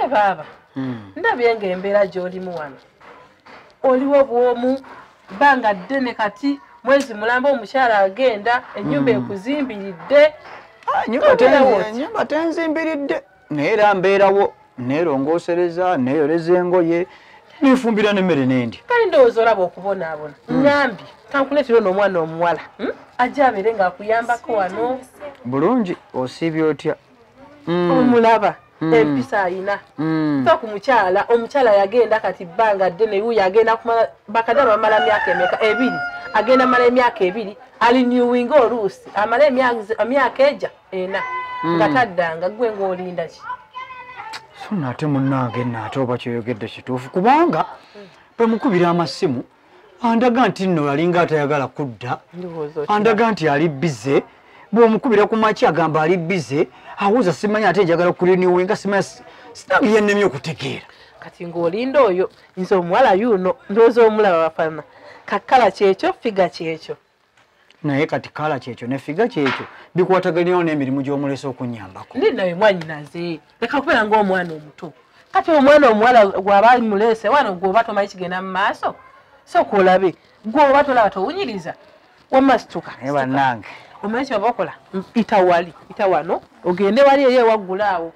naye baba ndabye ng'embeera gy'olimu wano oliwo bwomu bbanga ddene kati mwezi mulamba omukyala agenda ennyumba ekuzimbiridde ennyumba tenzimbiridde naye era mbeerawo neerongoosereza neeyoleza engoye neefumbira n'emmere n'endi kale ndowooza olaba okubonaabona nyambi kankuleetera n'omwana omuwala ajja abeere ng'akuyambako wano bulungi osiibye otya omulaba empisa ayina fa ku mukyala omukyala yagenda kati bbanga ddene yuyo agenda kumala bakadde bamala myaka emeka 2 agenda mala emyaka 2 alinyuwinga oluusi amala emyaka eja 4 nga taddanga gwe ng'olinda ki so nate munnange naate oba kyoyogedde kituufu kubanga bwe mukubira amasimu andaga nti nno alinga atayagala kudda andaga nti ali bize bw'omukubira ku maki agamba ali bize awuza simanya ate njagala kuliniwinga simanya sinabye nnemye okutegeera kati ng'olinda oyo nze omuwala yuno ndowooza omulaba bafaana kakala kyekyo figa kyekyo naye kati kala kyekyo ne figa kyekyo bikwataganirawo n'emirimu gy'omulesa okunyambako ndi nawe mwanyinaze leka kubeera ng'omwana omuto kati omwana omuwala gw'aba muleese wano gw'oba tomanyi kigenda mu maaso sooka olabe gw'oba tolaba towunyiriza wamasituka bannange omanyi kye baba okola ita wano ogende wali eyo ewaggula awo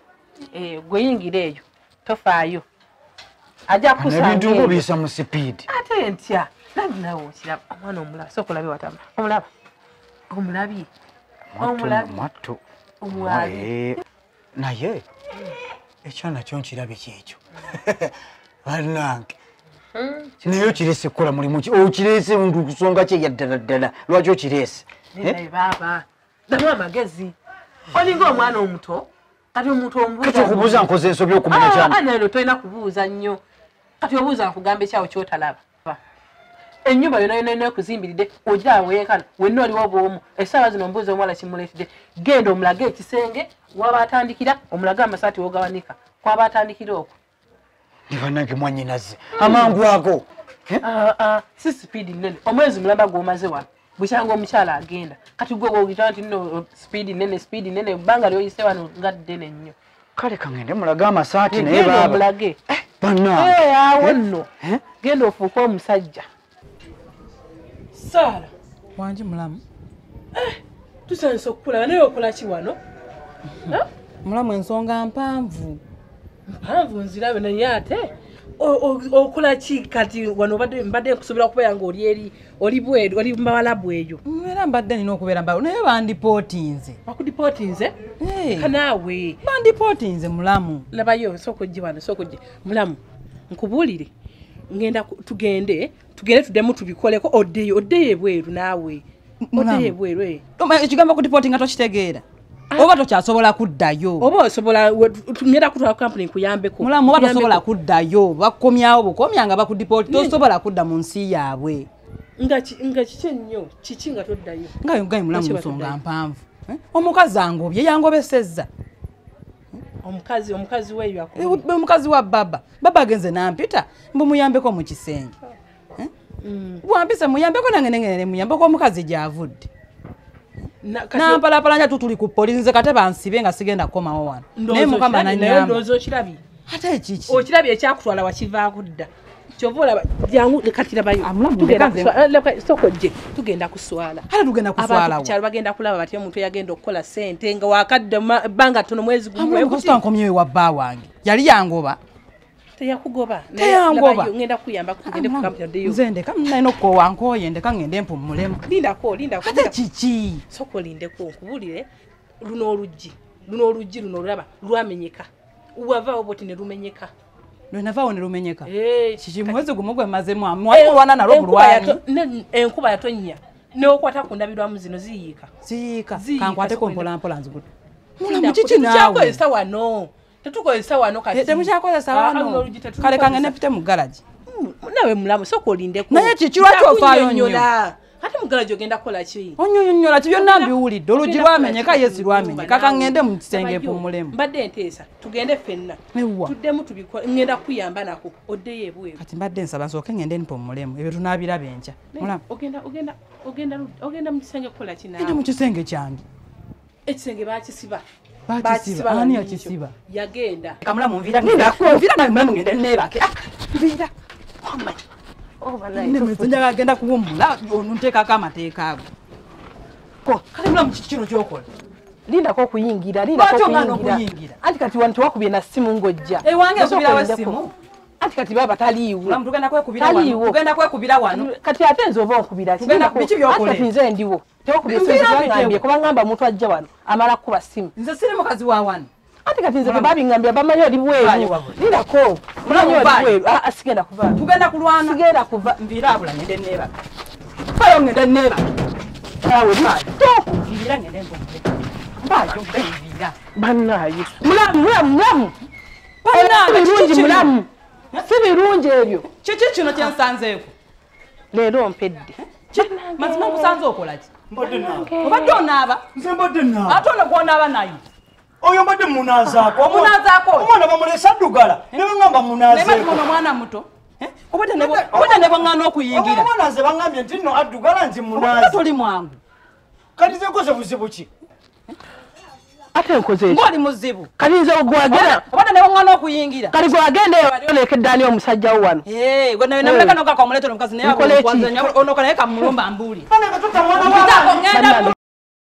gweyingira eyo tofaayo ajja kusanga ebintu ng'obiyisa mu sipiidi ate ntya nandi nawe okiraba omwana omulaba sooka olabe watama omulabye matto naye ekyana kyo nkirabe kyekyo bannange naye okirese kukola mulimu ki okirese kusonga kye yaddala ddala lwaki okirese baba damu amagezi olinga omwana omuto kati omuntu omubuuza okubuuza nkoze ensobi okumanya kyana nalo tolina kubuuza nnyo kati obuuza nkugamba ekyawo kyotalaba ennyumba yona ekuzimbiridde ogira aweekana wenna oliwo bwomu essaawa zino mbuuza omuwala kimuleetedde genda omulage ekisenge waba atandikira omulage amasaati wogawanika kwaba atandikira okwo ne bannange mwanyinaze amangu ago si sipiidi nnene omwezi mulamba gw'omaze wano bukyanga omukyala agenda kati gwe gwogira nti nno sipiidi nnene ebbanga lyoyise wano nga ddene nnyo kale kangende mulage amasaati naye baba omulage bannange awo nno genda ofuuke omusajja Saala wanji mulamu tusanise okukulaba naye okola ki wano mulamu ensonga mpanvu nzirabe naye ate okola ki kati wano mbadde nkusuubira okubeera ng'oli bweru oli mubawalabu eyo era mbadde nina okubeera mbawo naye bandipootinze bakudipootinze kanaawe bandipootinze mulamu labayo sooka ojje wano sooka ojje mulamu nkubuulire ngenda tugende tuddemu tubikoleko oddeyo ebweru naawe oddeyo ebweru ekigambo kudipootinga tokitegeera oba tokyasobola kuddayo oba osobola ngenda kutwala kampuni nkuyambeko mulamu oba tosobola kuddayo bakomyawo bukomya nga bakudipooti tosobola kudda mu nsi yaabwe nga kiki ennyo kiki nga toddayo ngayo mulamu nsonga mpanvu omukazi angobye yangobesezza omukazi weeyo omukazi wa baba agenze nampita mbumuyambeko mu kisenge bwampise muyambeko nange nengene muyambeko omukazi gyavudde nampalapalanja tutuli ku polisi nze kate bansibe nga sigenda kukomawo wano naye mukama nanyamba ate ekiki okirabye ekyakutwala wakivaako dda kyova olaba jangu katirabayo tugenda kuswala ate tugenda kuswalawo kyalo bagenda kulaba bati omuntu yagenda okukola sente nga wakadde bbanga tono mwezi gumwetankomyewe wa bba wange yali yangoba teyakugoba ngenda kuyamba tugende ku kampuni yaddeyo nze ndeka nalina okukowankoye ndeka ngende mpumulemu lindako ate kiki soko lindeko nkubulire luno oluggi luno olaba lwamenyeka wavaawo boti ne lumenyeka lwenavaawo ne lumenyeka kiki mwezi gumu gwe mazemu mwalwana nalwo bulwani enkuba yatonnya neokwata ku ndabirwamu zino ziyiika kankwateko mpolampola nzigudu mulamu kiki naawe wano tetukozesa wano kati temukyakozesa wano kale kange nepite mu garaji nawe mulamu soko olindeko naye kiki lwaki ofaayo nnyo ate mu garaji ogenda kukola ki onyonyola ki byonna mbiwulidde oluggi lwamenyeka yesi lwamenyeka kangende mu kisenge pumulemu mbadde nteesa tugende ffenna tuddemu tubikole ngenda kuyamba nako oddeyo ebweru kati mbadde nsaba nsooke ngende mpumulemu ebyo tunaabiraba enkya mulamu ogenda mu kisenge kukola ki naawe mu kisenge kyange ekisenge baakisiba bakisiba ani yakisiba yagenda kamula mumvira na mwe ngende nebake mvira ne mwenja agenda kuwumula onunteka kama teka ago ko kale mula mukikiro kyokola linda ko kuyingira anti kati wantu wakubye na simu ngojja wange kubira wa simu anti kati baba taliiwo tugenda kwekubira wano kati ate nze oba okubira kati nze ndiwo tewakubye ngambye kuba ngamba omuntu ajja wano amala kuba simu nze siri mukazi wa wano anti kati nze babingambye bamanyi oli bweru lindako mulanyi oli bweru sigenda kuva tugenda kulwana sigenda kuva mvira abula ngende neba bayo ngende neba awe to mvira ngende ngombe bayo ngende bannaye mulamu birungi mulamu si birungi ebyo kiki kino kyensanzeeko leero mpedde mazima nkusanze okolaki obadde onaaba ate ono gwonaaba naye oyo mbadde munazaako omwana bamulesa addugala nebangamba munazeeko omwana muto obadde ne bwaŋŋaana okuyingira omwana nze baŋŋambye nti nno addugala nti munaze toli mwangu kati nze nkoze buzibu ki ate nkoze ng'oli muzibu kati nze gwagenda obadde ne bwaŋŋaana okuyingira kati gwagenda eyo wali olekeddaani omusajja wo wano namuleka nokaka omuleetera omukazi naye onoka naye kamulumba mbuuli